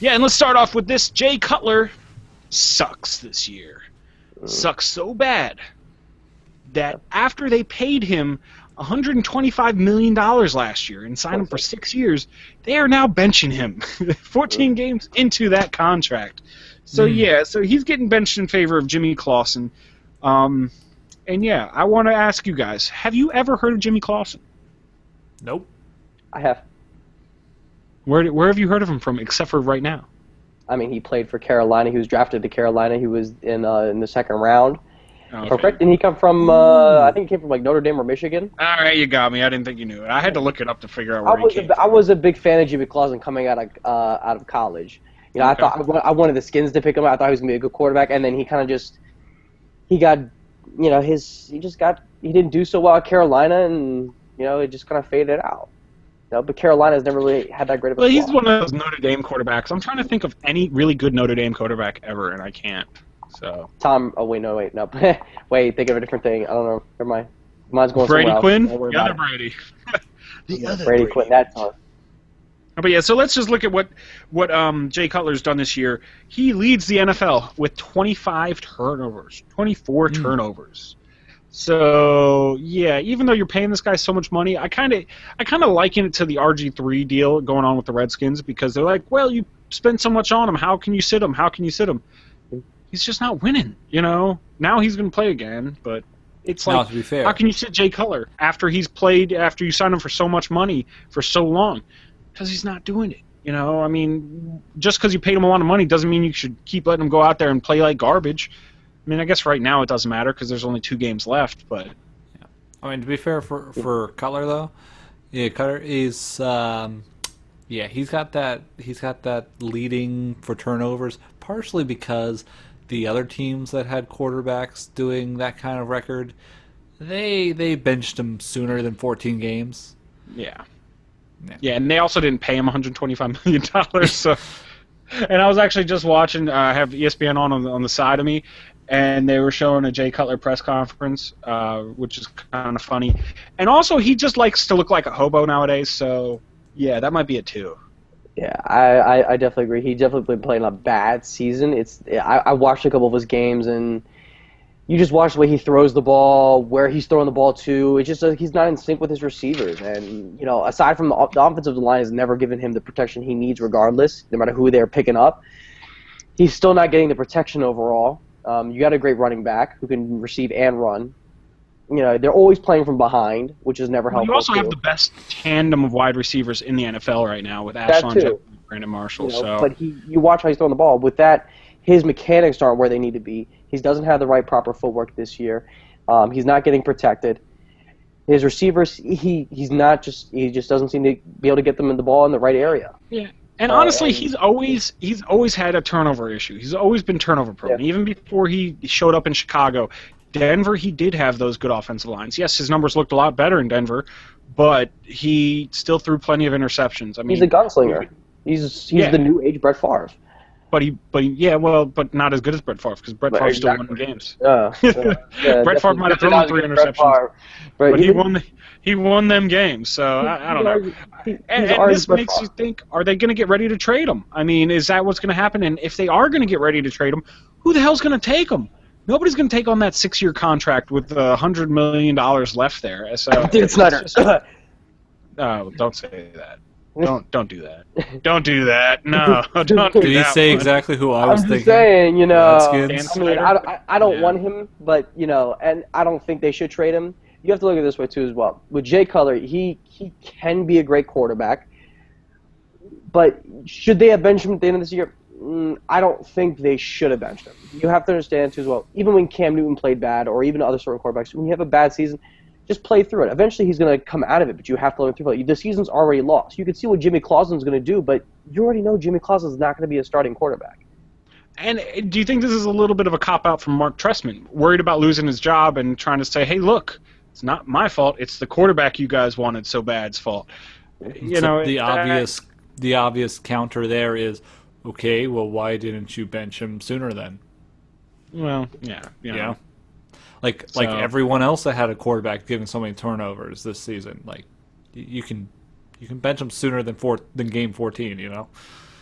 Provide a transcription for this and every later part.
Yeah, and let's start off with this. Jay Cutler sucks this year. Sucks so bad that after they paid him $125 million last year and signed him for 6 years, they are now benching him 14 games into that contract. So, so he's getting benched in favor of Jimmy Clausen. And, I want to ask you guys, have you ever heard of Jimmy Clausen? Nope. I have. Where have you heard of him from, except for right now? I mean, he played for Carolina. He was drafted to Carolina. He was in the second round. Okay. Correct? Didn't he come from, I think he came from like Notre Dame or Michigan? All right, you got me. I didn't think you knew it. I had to look it up to figure out where he came from. I was a big fan of Jimmy Clausen coming out of college. You know, Okay. I wanted the Skins to pick him up. I thought he was going to be a good quarterback, and then he kind of just, he didn't do so well at Carolina, and, it just kind of faded out. But Carolina's never really had that great of a Well, he's squad. one of those Notre Dame quarterbacks. I'm trying to think of any really good Notre Dame quarterback ever, and I can't. So No. Wait, think of a different thing. I don't know. Never mind. Mine's going Brady somewhere Quinn, else. Don't worry the about other Brady. The other Brady Quinn, that's Tom. But yeah, so let's just look at what Jay Cutler's done this year. He leads the NFL with 25 turnovers, 24 turnovers. So yeah, even though you're paying this guy so much money, I kind of liken it to the RG3 deal going on with the Redskins, because they're like, well, you spend so much on him, how can you sit him? How can you sit him? He's just not winning, Now he's going to play again, but it's like, to be fair, how can you sit Jay Cutler after you signed him for so much money for so long? Because he's not doing it. I mean, just because you paid him a lot of money doesn't mean you should keep letting him go out there and play like garbage. I mean, I guess right now it doesn't matter because there's only 2 games left, but... Yeah. I mean, to be fair for Cutler, though, Cutler is... he's got that leading for turnovers, partially because the other teams that had quarterbacks doing that kind of record, they benched him sooner than 14 games. Yeah. Yeah, and they also didn't pay him $125 million. So, and I was actually just watching. I have ESPN on the side of me, and they were showing a Jay Cutler press conference, which is kind of funny. And also, he just likes to look like a hobo nowadays. So, yeah, that might be it too. Yeah, I definitely agree. He definitely been playing a bad season. I watched a couple of his games, and you just watch the way he throws the ball, where he's throwing the ball to. It's just he's not in sync with his receivers. And, aside from the offensive line has never given him the protection he needs regardless, no matter who they're picking up. He's still not getting the protection overall. You got a great running back who can receive and run. They're always playing from behind, which is never helpful. You also have the best tandem of wide receivers in the NFL right now with Ashon Jeffery and Brandon Marshall. But you watch how he's throwing the ball. With that, his mechanics aren't where they need to be. He doesn't have the right proper footwork this year. He's not getting protected. His receivers, he just doesn't seem to be able to get them in the ball in the right area. Yeah. And honestly, he's always had a turnover issue. He's always been turnover prone. Yeah. Even before he showed up in Chicago, Denver, he did have those good offensive lines. Yes, his numbers looked a lot better in Denver, but he still threw plenty of interceptions. I mean, He's a gunslinger. He's the new age Brett Favre. But not as good as Brett Favre, because Brett Favre still won games. Brett Favre might have thrown 3 interceptions, but he won them games. So I don't know. And this makes you think: are they going to get ready to trade him? I mean, is that what's going to happen? And if they are going to get ready to trade him, who the hell's going to take him? Nobody's going to take on that 6-year contract with $100 million left there. So Dan Snyder. Don't say that. Don't do that. Don't do that. No, don't do that. Did he say exactly who I was I'm thinking? just saying, Redskins? I don't want him, but, and I don't think they should trade him. You have to look at it this way, too, as well. With Jay Cutler, he can be a great quarterback, but should they have benched him at the end of this year? I don't think they should have benched him. You have to understand, too, as well, even when Cam Newton played bad, or even other certain quarterbacks, when you have a bad season, just play through it. Eventually, he's going to come out of it, but you have to let him through it. The season's already lost. You can see what Jimmy Clausen's going to do, but you already know Jimmy Clausen's not going to be a starting quarterback. And do you think this is a little bit of a cop-out from Mark Trestman, worried about losing his job and trying to say, hey, look, it's not my fault. It's the quarterback you guys wanted so bad's fault. The obvious counter there is, okay, well, why didn't you bench him sooner then? Well, yeah. Yeah. Like everyone else that had a quarterback giving so many turnovers this season, like you can bench him sooner than game 14,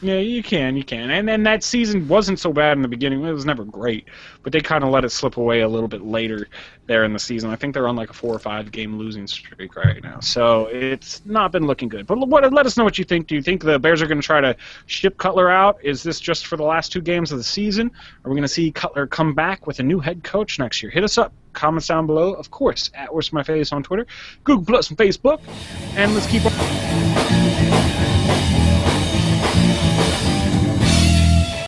Yeah, you can. And then that season wasn't so bad in the beginning. It was never great, but they kind of let it slip away a little bit later there in the season. I think they're on like a 4 or 5 game losing streak right now. So it's not been looking good. But let us know what you think. Do you think the Bears are going to try to ship Cutler out? Is this just for the last 2 games of the season? Are we going to see Cutler come back with a new head coach next year? Hit us up. Comments down below. Of course, at Where's My Face on Twitter, Google Plus, and Facebook. And let's keep on.